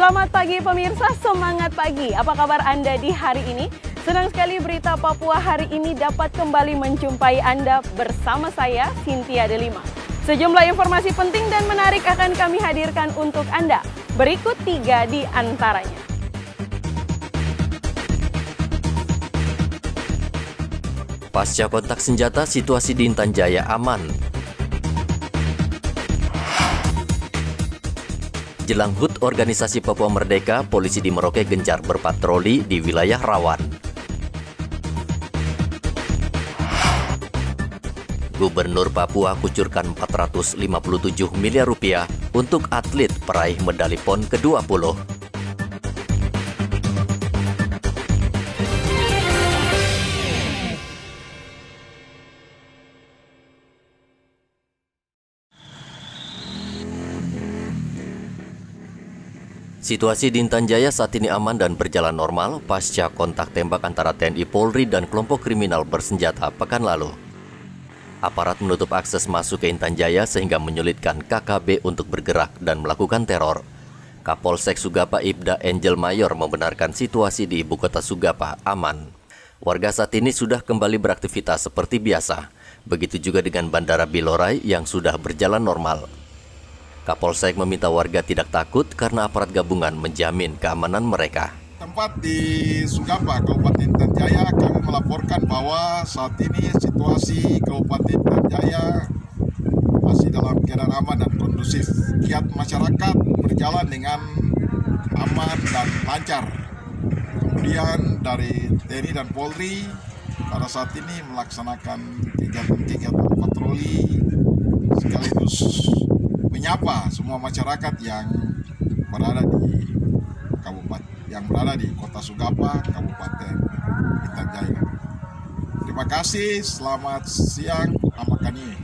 Selamat pagi pemirsa, semangat pagi. Apa kabar Anda di hari ini? Senang sekali berita Papua hari ini dapat kembali menjumpai Anda bersama saya, Cynthia Delima. Sejumlah informasi penting dan menarik akan kami hadirkan untuk Anda. Berikut 3 di antaranya. Pasca kontak senjata, situasi di Intan Jaya aman. Jelang HUT Organisasi Papua Merdeka, polisi di Merauke gencar berpatroli di wilayah rawan. Gubernur Papua kucurkan 457 miliar rupiah untuk atlet peraih medali PON ke-20. Situasi di Intan Jaya saat ini aman dan berjalan normal pasca kontak tembak antara TNI Polri dan kelompok kriminal bersenjata pekan lalu. Aparat menutup akses masuk ke Intan Jaya sehingga menyulitkan KKB untuk bergerak dan melakukan teror. Kapolsek Sugapa Ibda Angel Mayor membenarkan situasi di ibu kota Sugapa aman. Warga saat ini sudah kembali beraktivitas seperti biasa. Begitu juga dengan Bandara Bilorai yang sudah berjalan normal. Kapolsek meminta warga tidak takut karena aparat gabungan menjamin keamanan mereka. Tempat di Sugapa, Kabupaten Intan Jaya, kami melaporkan bahwa saat ini situasi Kabupaten Intan Jaya masih dalam keadaan aman dan kondusif. Kiat masyarakat berjalan dengan aman dan lancar. Kemudian dari TNI dan Polri pada saat ini melaksanakan kegiatan patroli sekaligus menyapa semua masyarakat yang berada di kota Sugapa, Kabupaten Intan Jaya. Terima kasih, selamat siang, Amakani.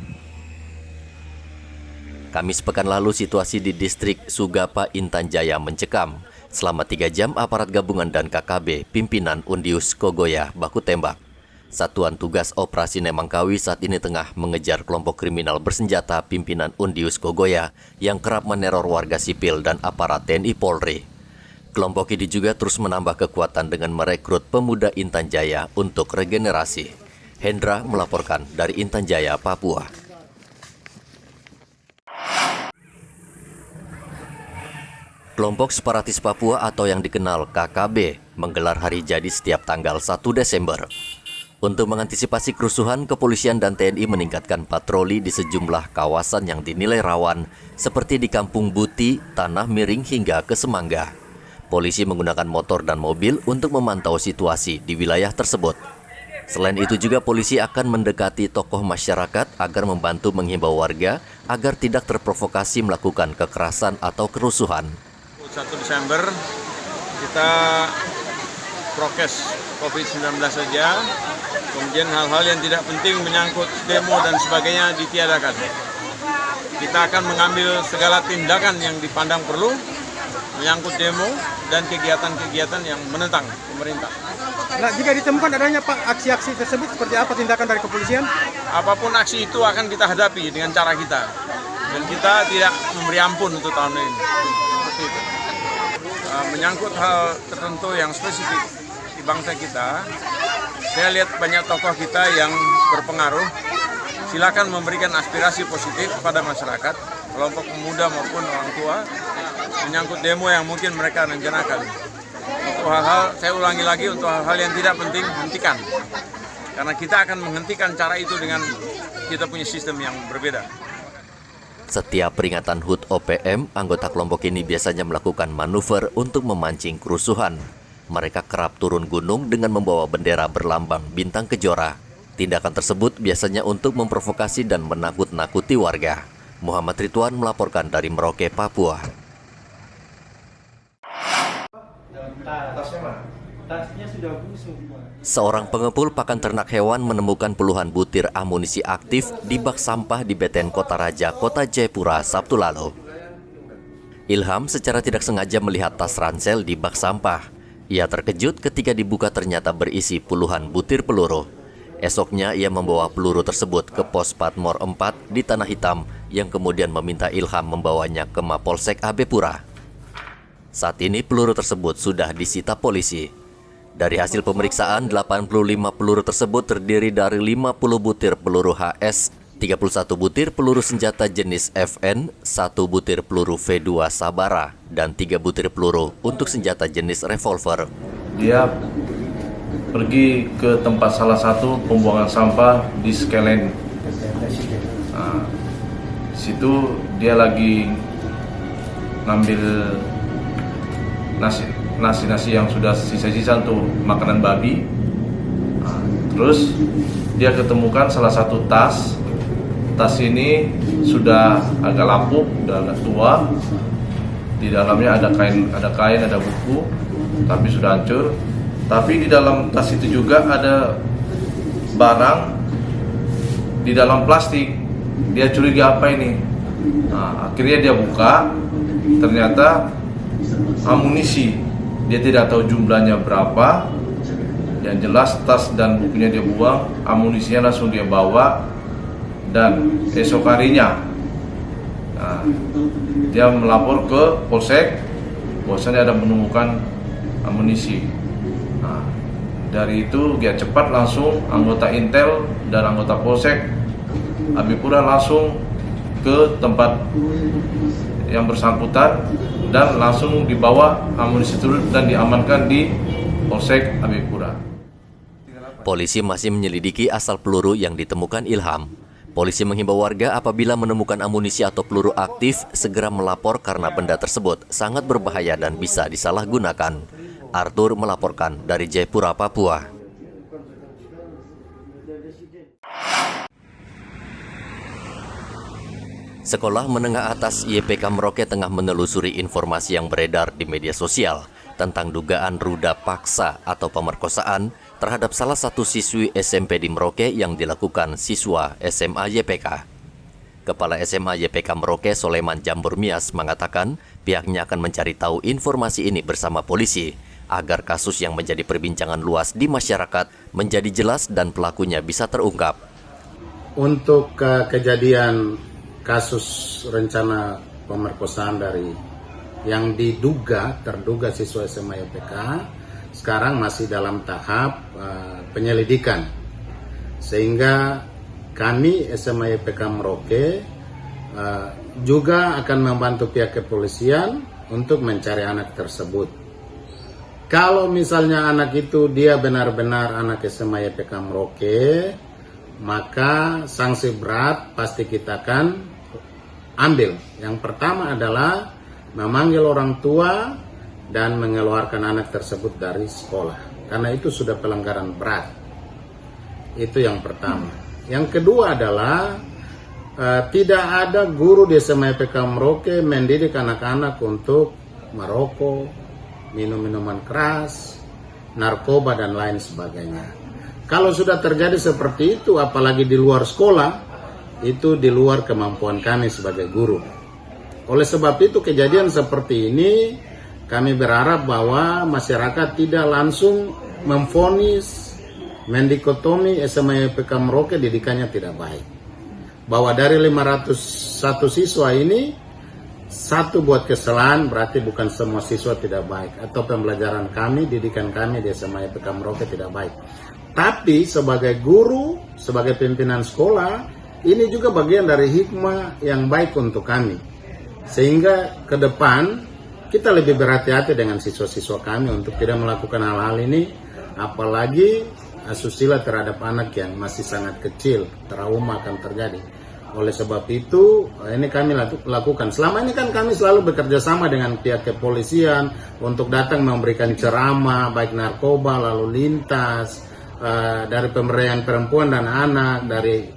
Kamis pekan lalu situasi di distrik Sugapa Intan Jaya mencekam. Selama 3 jam aparat gabungan dan KKB pimpinan Undius Kogoya baku tembak. Satuan Tugas Operasi Nemangkawi saat ini tengah mengejar kelompok kriminal bersenjata pimpinan Undius Kogoya yang kerap meneror warga sipil dan aparat TNI Polri. Kelompok ini juga terus menambah kekuatan dengan merekrut pemuda Intan Jaya untuk regenerasi. Hendra melaporkan dari Intan Jaya, Papua. Kelompok separatis Papua atau yang dikenal KKB menggelar hari jadi setiap tanggal 1 Desember. Untuk mengantisipasi kerusuhan, kepolisian dan TNI meningkatkan patroli di sejumlah kawasan yang dinilai rawan, seperti di Kampung Buti, Tanah Miring hingga ke Semangga. Polisi menggunakan motor dan mobil untuk memantau situasi di wilayah tersebut. Selain itu juga polisi akan mendekati tokoh masyarakat agar membantu menghimbau warga agar tidak terprovokasi melakukan kekerasan atau kerusuhan. 1 Desember kita prokes COVID-19 saja. Kemudian hal-hal yang tidak penting menyangkut demo dan sebagainya ditiadakan. Kita akan mengambil segala tindakan yang dipandang perlu menyangkut demo dan kegiatan-kegiatan yang menentang pemerintah. Nah, jika ditemukan adanya aksi-aksi tersebut, seperti apa tindakan dari kepolisian? Apapun aksi itu akan kita hadapi dengan cara kita. Dan kita tidak memberi ampun untuk tahun ini. Seperti itu. Menyangkut hal tertentu yang spesifik di bangsa kita, saya lihat banyak tokoh kita yang berpengaruh. Silakan memberikan aspirasi positif kepada masyarakat, kelompok pemuda maupun orang tua, menyangkut demo yang mungkin mereka rencanakan. Untuk hal-hal, saya ulangi lagi, untuk hal-hal yang tidak penting, hentikan. Karena kita akan menghentikan cara itu dengan kita punya sistem yang berbeda. Setiap peringatan HUT OPM, anggota kelompok ini biasanya melakukan manuver untuk memancing kerusuhan. Mereka kerap turun gunung dengan membawa bendera berlambang bintang kejora. Tindakan tersebut biasanya untuk memprovokasi dan menakut-nakuti warga. Muhammad Ridwan melaporkan dari Merauke, Papua. Seorang pengepul pakan ternak hewan menemukan puluhan butir amunisi aktif di bak sampah di Beten Kota Raja, Kota Jayapura, Sabtu lalu. Ilham secara tidak sengaja melihat tas ransel di bak sampah. Ia terkejut ketika dibuka ternyata berisi puluhan butir peluru. Esoknya ia membawa peluru tersebut ke pos Patmor 4 di Tanah Hitam yang kemudian meminta Ilham membawanya ke Mapolsek Abepura. Saat ini peluru tersebut sudah disita polisi. Dari hasil pemeriksaan, 85 peluru tersebut terdiri dari 50 butir peluru HS, 31 butir peluru senjata jenis FN, 1 butir peluru V2 Sabara, dan 3 butir peluru untuk senjata jenis revolver. Dia pergi ke tempat salah satu pembuangan sampah di Skelen. Nah, situ dia lagi ngambil nasi yang sudah sisa-sisa untuk makanan babi. Nah, terus dia ketemukan salah satu tas. Tas ini sudah agak lapuk, sudah agak tua. Di dalamnya ada kain, ada buku, tapi sudah hancur. Tapi di dalam tas itu juga ada barang di dalam plastik. Dia curiga apa ini? Nah, akhirnya dia buka, ternyata amunisi. Dia tidak tahu jumlahnya berapa. Yang jelas tas dan bukunya dia buang, amunisinya langsung dia bawa. Dan esok harinya dia melapor ke Polsek, bahwasanya ada menemukan amunisi. Nah, dari itu dia cepat langsung anggota Intel dan anggota Polsek Abipura langsung ke tempat yang bersangkutan dan langsung dibawa amunisi tersebut dan diamankan di Polsek Abipura. Polisi masih menyelidiki asal peluru yang ditemukan Ilham. Polisi menghimbau warga apabila menemukan amunisi atau peluru aktif segera melapor karena benda tersebut sangat berbahaya dan bisa disalahgunakan. Arthur melaporkan dari Jayapura, Papua. Sekolah Menengah Atas YPK Merauke tengah menelusuri informasi yang beredar di media sosial tentang dugaan ruda paksa atau pemerkosaan terhadap salah satu siswi SMP di Merauke yang dilakukan siswa SMA YPK. Kepala SMA YPK Merauke, Soleman Jambur Mias, mengatakan pihaknya akan mencari tahu informasi ini bersama polisi agar kasus yang menjadi perbincangan luas di masyarakat menjadi jelas dan pelakunya bisa terungkap. Untuk kejadian kasus rencana pemerkosaan dari yang terduga siswa SMA YPK sekarang masih dalam tahap penyelidikan, sehingga kami SMA YPK Merauke juga akan membantu pihak kepolisian untuk mencari anak tersebut. Kalau misalnya anak itu dia benar-benar anak SMA YPK Merauke, maka sanksi berat pasti kita akan ambil. Yang pertama adalah memanggil orang tua dan mengeluarkan anak tersebut dari sekolah, karena itu sudah pelanggaran berat. Itu yang pertama. Yang kedua adalah tidak ada guru di SMA YPK Merauke mendidik anak-anak untuk merokok, minum minuman keras, narkoba dan lain sebagainya. Kalau sudah terjadi seperti itu, apalagi di luar sekolah, itu di luar kemampuan kami sebagai guru. Oleh sebab itu kejadian seperti ini kami berharap bahwa masyarakat tidak langsung memvonis, mendikotomi SMA YPK Merauke didikannya tidak baik. Bahwa dari 501 siswa ini, satu buat kesalahan berarti bukan semua siswa tidak baik. Atau pembelajaran kami, didikan kami di SMA YPK Merauke tidak baik. Tapi sebagai guru, sebagai pimpinan sekolah, ini juga bagian dari hikmah yang baik untuk kami. Sehingga ke depan kita lebih berhati-hati dengan siswa-siswa kami untuk tidak melakukan hal-hal ini, apalagi asusila terhadap anak yang masih sangat kecil, trauma akan terjadi. Oleh sebab itu, ini kami lakukan. Selama ini kan kami selalu bekerja sama dengan pihak kepolisian untuk datang memberikan ceramah, baik narkoba, lalu lintas, dari pemberdayaan perempuan dan anak, dari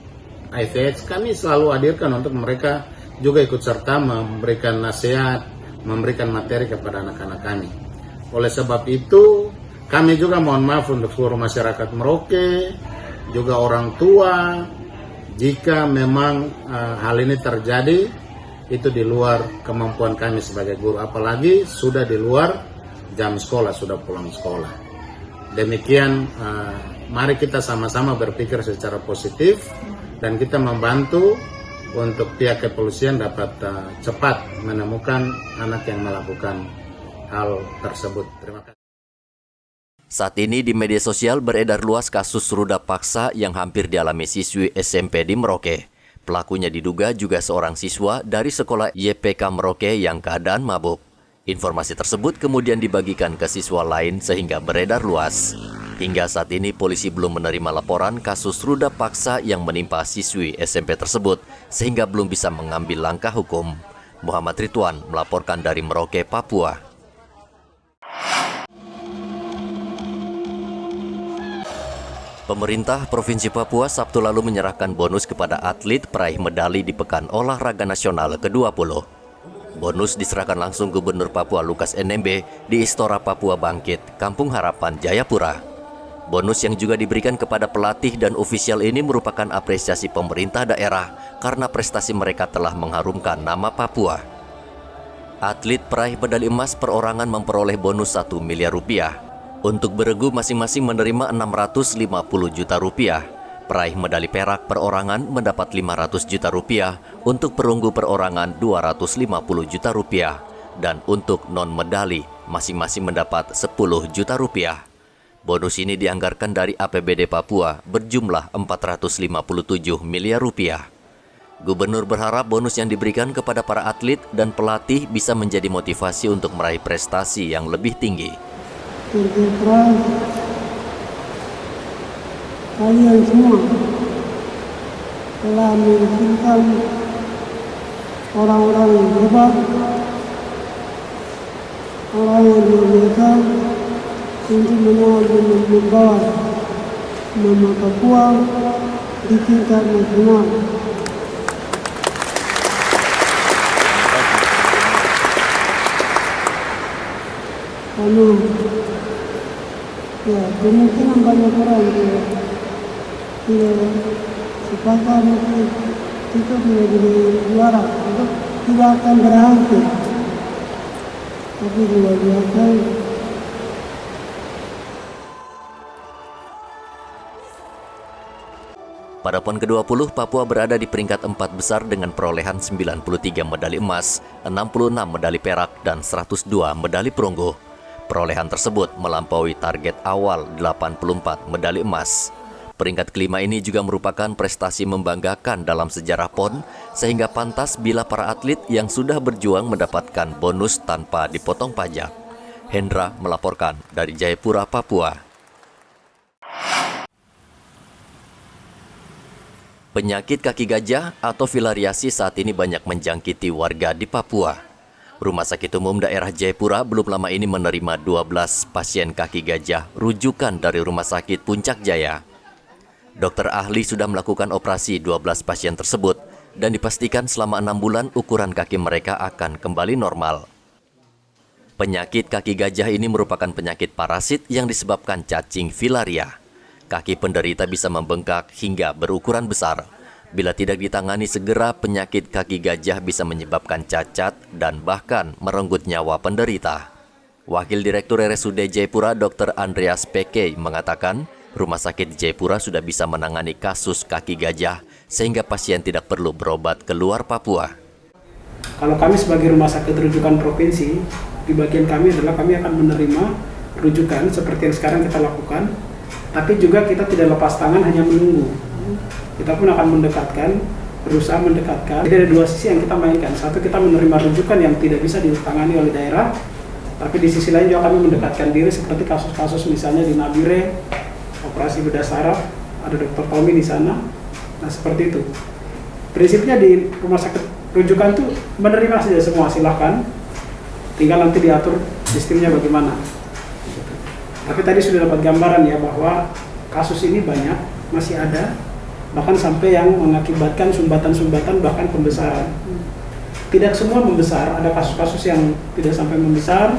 IVX, kami selalu hadirkan untuk mereka juga ikut serta memberikan nasihat, memberikan materi kepada anak-anak kami. Oleh sebab itu, kami juga mohon maaf untuk seluruh masyarakat Merauke, juga orang tua, jika memang hal ini terjadi, itu di luar kemampuan kami sebagai guru, apalagi sudah di luar jam sekolah, sudah pulang sekolah. Demikian, mari kita sama-sama berpikir secara positif dan kita membantu untuk pihak kepolisian dapat cepat menemukan anak yang melakukan hal tersebut. Terima kasih. Saat ini di media sosial beredar luas kasus ruda paksa yang hampir dialami siswi SMP di Merauke. Pelakunya diduga juga seorang siswa dari sekolah YPK Merauke yang keadaan mabuk. Informasi tersebut kemudian dibagikan ke siswa lain sehingga beredar luas. Hingga saat ini polisi belum menerima laporan kasus ruda paksa yang menimpa siswi SMP tersebut sehingga belum bisa mengambil langkah hukum. Muhammad Ridwan melaporkan dari Merauke, Papua. Pemerintah Provinsi Papua Sabtu lalu menyerahkan bonus kepada atlet peraih medali di Pekan Olahraga Nasional ke-20. Bonus diserahkan langsung Gubernur Papua Lukas NMB di Istora Papua Bangkit, Kampung Harapan, Jayapura. Bonus yang juga diberikan kepada pelatih dan ofisial ini merupakan apresiasi pemerintah daerah karena prestasi mereka telah mengharumkan nama Papua. Atlet peraih medali emas perorangan memperoleh bonus 1 miliar rupiah. Untuk beregu masing-masing menerima 650 juta rupiah. Peraih medali perak perorangan mendapat 500 juta rupiah, untuk perunggu perorangan 250 juta rupiah, dan untuk non-medali masing-masing mendapat 10 juta rupiah. Bonus ini dianggarkan dari APBD Papua berjumlah 457 miliar rupiah. Gubernur berharap bonus yang diberikan kepada para atlet dan pelatih bisa menjadi motivasi untuk meraih prestasi yang lebih tinggi. Kerja keras kalian semua telah menghasilkan orang-orang yang hebat, orang yang luar biasa untuk membawa nama Papua di tingkat nasional. Karena ya, kemungkinan banyak orang tidak sepakat kita tidak jadi juara, itu tidak akan berhasil. Tapi luar biasa. Pada PON ke-20, Papua berada di peringkat 4 besar dengan perolehan 93 medali emas, 66 medali perak, dan 102 medali perunggu. Perolehan tersebut melampaui target awal 84 medali emas. Peringkat kelima ini juga merupakan prestasi membanggakan dalam sejarah PON, sehingga pantas bila para atlet yang sudah berjuang mendapatkan bonus tanpa dipotong pajak. Hendra melaporkan dari Jayapura, Papua. Penyakit kaki gajah atau filariasi saat ini banyak menjangkiti warga di Papua. Rumah Sakit Umum Daerah Jayapura belum lama ini menerima 12 pasien kaki gajah rujukan dari Rumah Sakit Puncak Jaya. Dokter ahli sudah melakukan operasi 12 pasien tersebut dan dipastikan selama 6 bulan ukuran kaki mereka akan kembali normal. Penyakit kaki gajah ini merupakan penyakit parasit yang disebabkan cacing filaria. Kaki penderita bisa membengkak hingga berukuran besar. Bila tidak ditangani segera, penyakit kaki gajah bisa menyebabkan cacat dan bahkan merenggut nyawa penderita. Wakil Direktur RSUD Jayapura Dr. Andreas Peke mengatakan, Rumah Sakit Jayapura sudah bisa menangani kasus kaki gajah sehingga pasien tidak perlu berobat ke luar Papua. Kalau kami sebagai rumah sakit rujukan provinsi, di bagian kami adalah kami akan menerima rujukan seperti yang sekarang kita lakukan, tapi juga kita tidak lepas tangan hanya menunggu. Kita pun akan berusaha mendekatkan. Jadi ada dua sisi yang kita mainkan. Satu, kita menerima rujukan yang tidak bisa ditangani oleh daerah, tapi di sisi lain juga kami mendekatkan diri seperti kasus-kasus misalnya di Nabire, operasi bedah saraf, ada Dr. Tommy di sana. Nah seperti itu. Prinsipnya di rumah sakit rujukan itu menerima saja semua, silahkan. Tinggal nanti diatur sistemnya bagaimana. Tapi tadi sudah dapat gambaran ya bahwa kasus ini banyak, masih ada. Bahkan sampai yang mengakibatkan sumbatan-sumbatan bahkan pembesaran. Tidak semua membesar, ada kasus-kasus yang tidak sampai membesar.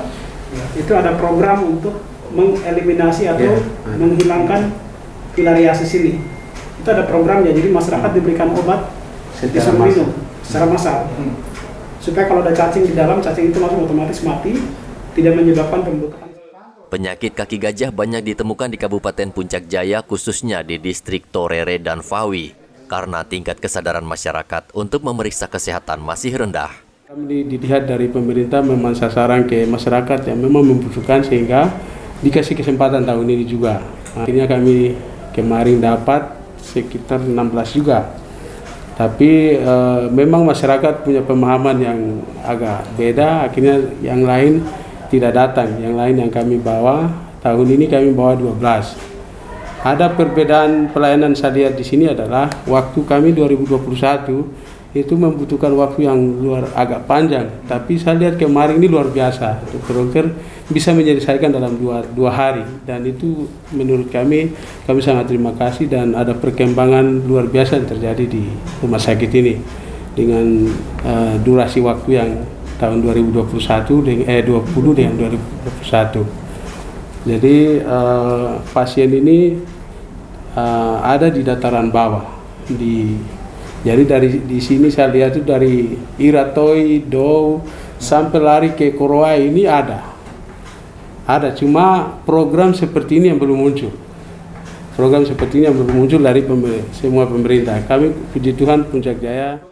Itu ada program untuk mengeliminasi atau menghilangkan filariasis ini. Itu ada programnya, jadi masyarakat diberikan obat disuruh minum secara massal. Supaya kalau ada cacing di dalam, cacing itu langsung otomatis mati, tidak menyebabkan pembekuan. Penyakit kaki gajah banyak ditemukan di Kabupaten Puncak Jaya, khususnya di distrik Torere dan Fawi, karena tingkat kesadaran masyarakat untuk memeriksa kesehatan masih rendah. Kami dilihat dari pemerintah memang sasaran ke masyarakat yang memang membutuhkan sehingga dikasih kesempatan tahun ini juga. Akhirnya kami kemarin dapat sekitar 16 juga. Tapi memang masyarakat punya pemahaman yang agak beda, akhirnya yang lain tidak datang. Yang lain yang kami bawa, tahun ini kami bawa 12. Ada perbedaan pelayanan saya lihat di sini adalah waktu kami 2021 itu membutuhkan waktu yang agak panjang, tapi saya lihat kemarin ini luar biasa. Dokter bisa menyelesaikan dalam dua hari, dan itu menurut kami sangat terima kasih, dan ada perkembangan luar biasa yang terjadi di rumah sakit ini dengan durasi waktu yang tahun 2020 dengan 2021. Jadi pasien ini ada di dataran bawah Jadi di sini saya lihat itu dari Iratoi, Dou, sampai lari ke Koroa ini ada. Cuma program seperti ini yang belum muncul. Program seperti ini yang belum muncul dari semua pemerintah. Kami puji Tuhan Puncak Jaya.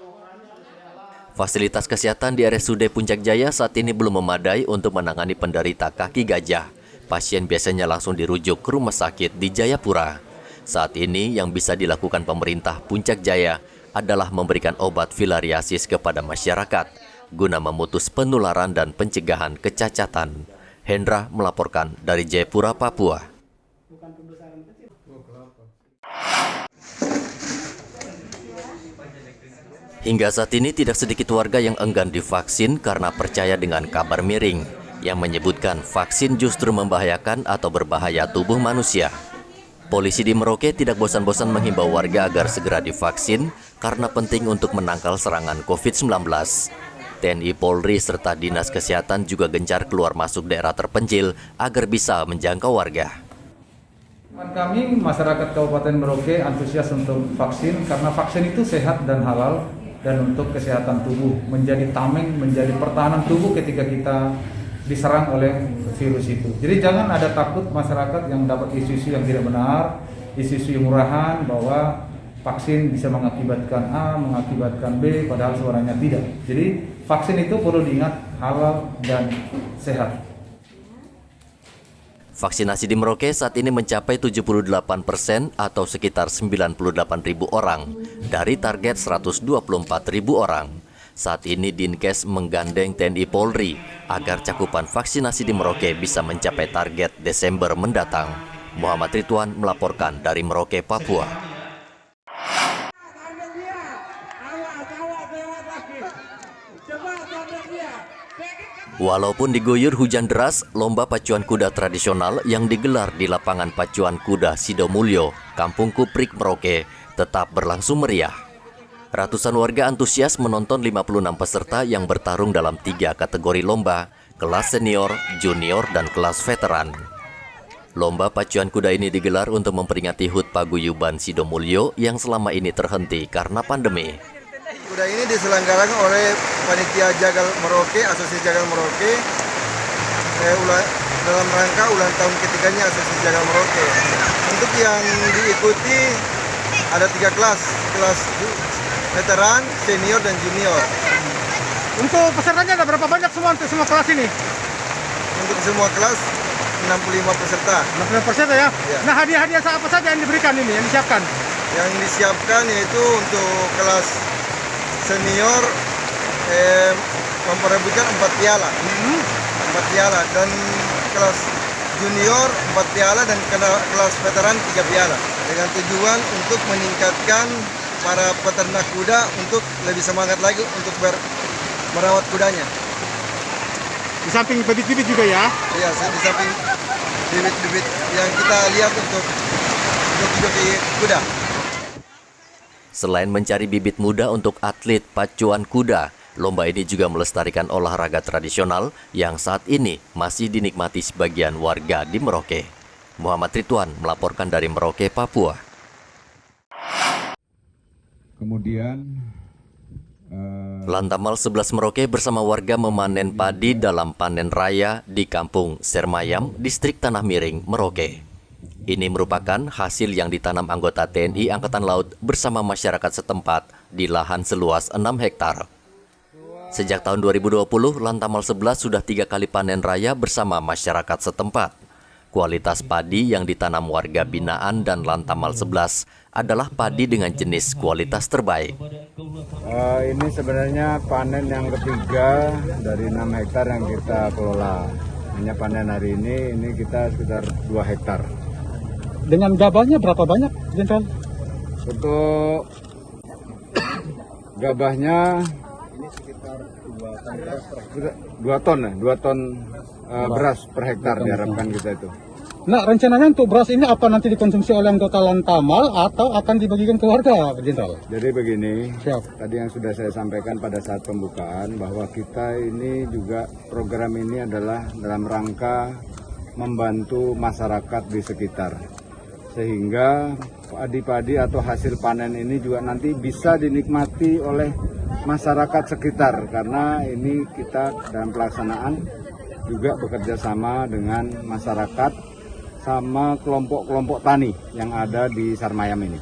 Fasilitas kesehatan di RSUD Puncak Jaya saat ini belum memadai untuk menangani penderita kaki gajah. Pasien biasanya langsung dirujuk ke rumah sakit di Jayapura. Saat ini yang bisa dilakukan pemerintah Puncak Jaya adalah memberikan obat filariasis kepada masyarakat guna memutus penularan dan pencegahan kecacatan. Hendra melaporkan dari Jayapura, Papua. Hingga saat ini tidak sedikit warga yang enggan divaksin karena percaya dengan kabar miring yang menyebutkan vaksin justru membahayakan atau berbahaya tubuh manusia. Polisi di Merauke tidak bosan-bosan menghimbau warga agar segera divaksin karena penting untuk menangkal serangan COVID-19. TNI Polri serta Dinas Kesehatan juga gencar keluar masuk daerah terpencil agar bisa menjangkau warga. Kami masyarakat Kabupaten Merauke antusias untuk vaksin karena vaksin itu sehat dan halal dan untuk kesehatan tubuh, menjadi tameng, menjadi pertahanan tubuh ketika kita diserang oleh virus itu. Jadi jangan ada takut masyarakat yang dapat isu-isu yang tidak benar, isu-isu murahan bahwa vaksin bisa mengakibatkan A, mengakibatkan B, padahal suaranya tidak. Jadi vaksin itu perlu diingat halal dan sehat. Vaksinasi di Merauke saat ini mencapai 78% atau sekitar 98.000 orang dari target 124.000 orang. Saat ini Dinkes menggandeng TNI Polri agar cakupan vaksinasi di Merauke bisa mencapai target Desember mendatang. Muhammad Ridwan melaporkan dari Merauke, Papua. Walaupun diguyur hujan deras, lomba pacuan kuda tradisional yang digelar di lapangan pacuan kuda Sidomulyo, Kampung Kuprik, Merauke, tetap berlangsung meriah. Ratusan warga antusias menonton 56 peserta yang bertarung dalam 3 kategori lomba, kelas senior, junior, dan kelas veteran. Lomba pacuan kuda ini digelar untuk memperingati HUT Paguyuban Sidomulyo yang selama ini terhenti karena pandemi. Kuda ini diselenggarakan oleh Panitia Jagal Merauke, Asosiasi Jagal Merauke, dalam rangka ulang tahun ketiganya Asosiasi Jagal Merauke. Untuk yang diikuti ada 3 kelas veteran, senior, dan junior. Untuk pesertanya ada berapa banyak semua untuk semua kelas ini? Untuk semua kelas 65 peserta. 65 peserta ya? Ya. Nah, hadiah-hadiah apa saja yang diberikan ini, yang disiapkan? Yang disiapkan yaitu untuk kelas senior memperebutkan 4 piala. 4 piala, dan kelas junior 4 piala, dan kelas veteran 3 piala. Dengan tujuan untuk meningkatkan para peternak kuda untuk lebih semangat lagi untuk merawat kudanya. Di samping bibit-bibit juga ya? Iya, di samping bibit-bibit yang kita lihat untuk joki kuda. Selain mencari bibit muda untuk atlet pacuan kuda, lomba ini juga melestarikan olahraga tradisional yang saat ini masih dinikmati sebagian warga di Merauke. Muhammad Ridwan melaporkan dari Merauke, Papua. Kemudian Lantamal 11 Merauke bersama warga memanen padi dalam panen raya di Kampung Sermayam, Distrik Tanah Miring, Merauke. Ini merupakan hasil yang ditanam anggota TNI Angkatan Laut bersama masyarakat setempat di lahan seluas 6 hektar. Sejak tahun 2020, Lantamal 11 sudah 3 kali panen raya bersama masyarakat setempat. Kualitas padi yang ditanam warga binaan dan Lantamal 11 adalah padi dengan jenis kualitas terbaik. Ini sebenarnya panen yang ketiga dari 6 hektar yang kita kelola. Hanya panen hari ini kita sekitar 2 hektar. Dengan gabahnya berapa banyak, Jenderal? Untuk gabahnya 2 ton beras per hektar diharapkan kita itu. Nah, rencananya untuk beras ini apa nanti dikonsumsi oleh anggota Lantamal atau akan dibagikan ke warga, Jenderal? Jadi begini, tadi yang sudah saya sampaikan pada saat pembukaan bahwa kita ini juga program ini adalah dalam rangka membantu masyarakat di sekitar. Sehingga padi-padi atau hasil panen ini juga nanti bisa dinikmati oleh masyarakat sekitar. Karena ini kita dalam pelaksanaan juga bekerja sama dengan masyarakat sama kelompok-kelompok tani yang ada di Sarmayam ini.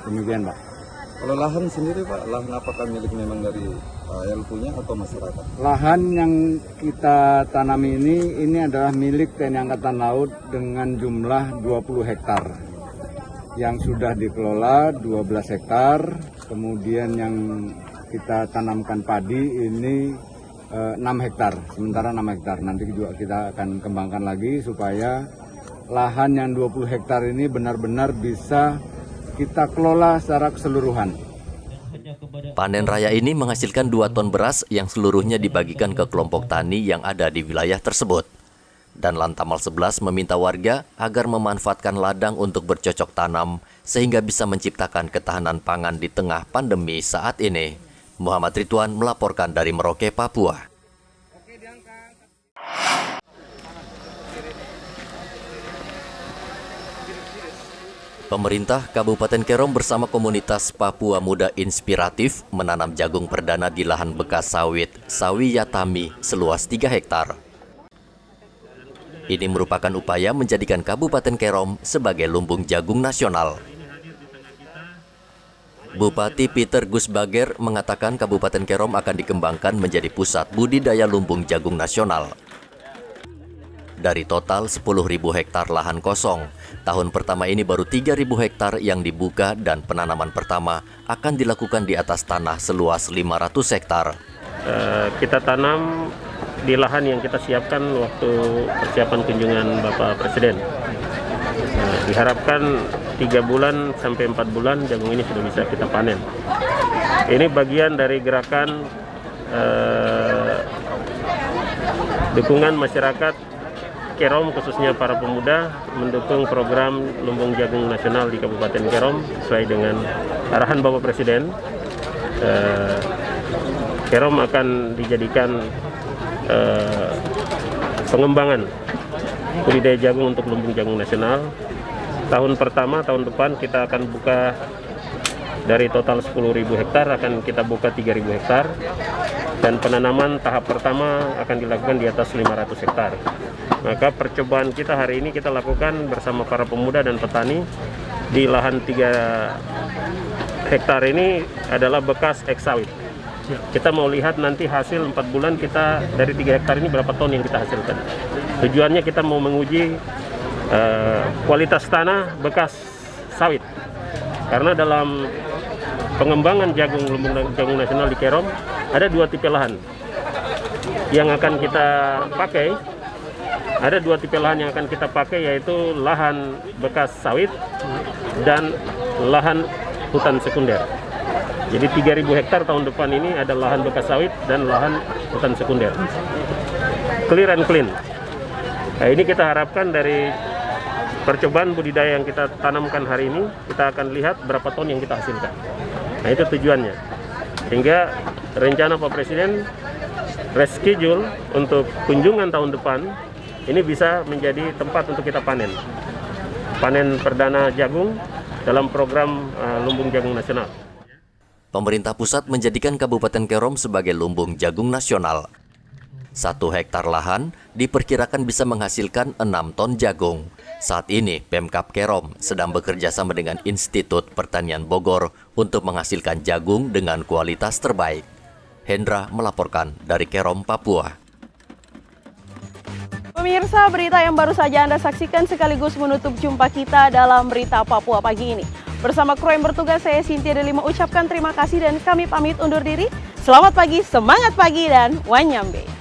Demikian, Pak. Kalau lahan sendiri, Pak, lahan apakah milik memang dari yang punya atau masyarakat? Lahan yang kita tanami ini adalah milik TNI Angkatan Laut dengan jumlah 20 hektar. Yang sudah dikelola 12 hektar, kemudian yang kita tanamkan padi ini 6 hektar, sementara 6 hektar. Nanti juga kita akan kembangkan lagi supaya lahan yang 20 hektar ini benar-benar bisa kita kelola secara keseluruhan. Panen raya ini menghasilkan 2 ton beras yang seluruhnya dibagikan ke kelompok tani yang ada di wilayah tersebut. Dan Lantamal 11 meminta warga agar memanfaatkan ladang untuk bercocok tanam sehingga bisa menciptakan ketahanan pangan di tengah pandemi saat ini. Muhammad Ridwan melaporkan dari Merauke, Papua. Pemerintah Kabupaten Kerom bersama komunitas Papua Muda Inspiratif menanam jagung perdana di lahan bekas sawit Sawi Yatami seluas 3 hektar. Ini merupakan upaya menjadikan Kabupaten Kerom sebagai lumbung jagung nasional. Bupati Peter Gusbager mengatakan Kabupaten Kerom akan dikembangkan menjadi pusat budidaya lumbung jagung nasional. Dari total 10.000 hektar lahan kosong, tahun pertama ini baru 3.000 hektar yang dibuka dan penanaman pertama akan dilakukan di atas tanah seluas 500 hektar. Kita tanam di lahan yang kita siapkan waktu persiapan kunjungan Bapak Presiden. Diharapkan 3 bulan sampai 4 bulan jagung ini sudah bisa kita panen. Ini bagian dari gerakan dukungan masyarakat Kerom, khususnya para pemuda, mendukung program lumbung jagung nasional di Kabupaten Kerom sesuai dengan arahan Bapak Presiden. Kerom akan dijadikan pengembangan budidaya jagung untuk lumbung jagung nasional. Tahun pertama, tahun depan kita akan buka dari total 10.000 hektar, akan kita buka 3.000 hektar. Dan penanaman tahap pertama akan dilakukan di atas 500 hektar. Maka percobaan kita hari ini kita lakukan bersama para pemuda dan petani di lahan 3 hektar ini adalah bekas eks sawit. Kita mau lihat nanti hasil 4 bulan kita dari 3 hektar ini berapa ton yang kita hasilkan. Tujuannya kita mau menguji kualitas tanah bekas sawit. Karena dalam pengembangan lumbung jagung nasional di Kerom ada 2 tipe lahan yang akan kita pakai. Ada 2 tipe lahan yang akan kita pakai, yaitu lahan bekas sawit dan lahan hutan sekunder. Jadi 3.000 hektar tahun depan ini ada lahan bekas sawit dan lahan hutan sekunder. Clear and clean. Nah, ini kita harapkan dari percobaan budidaya yang kita tanamkan hari ini, kita akan lihat berapa ton yang kita hasilkan. Nah, itu tujuannya. Sehingga rencana Pak Presiden reschedule untuk kunjungan tahun depan ini bisa menjadi tempat untuk kita panen perdana jagung dalam program lumbung jagung nasional. Pemerintah pusat menjadikan Kabupaten Kerom sebagai lumbung jagung nasional. 1 hektar lahan diperkirakan bisa menghasilkan 6 ton jagung. Saat ini Pemkab Kerom sedang bekerja sama dengan Institut Pertanian Bogor untuk menghasilkan jagung dengan kualitas terbaik. Hendra melaporkan dari Kerom, Papua. Pemirsa, berita yang baru saja Anda saksikan sekaligus menutup jumpa kita dalam Berita Papua pagi ini. Bersama kru yang bertugas, saya Cynthia Delima ucapkan terima kasih dan kami pamit undur diri. Selamat pagi, semangat pagi, dan wanyambe.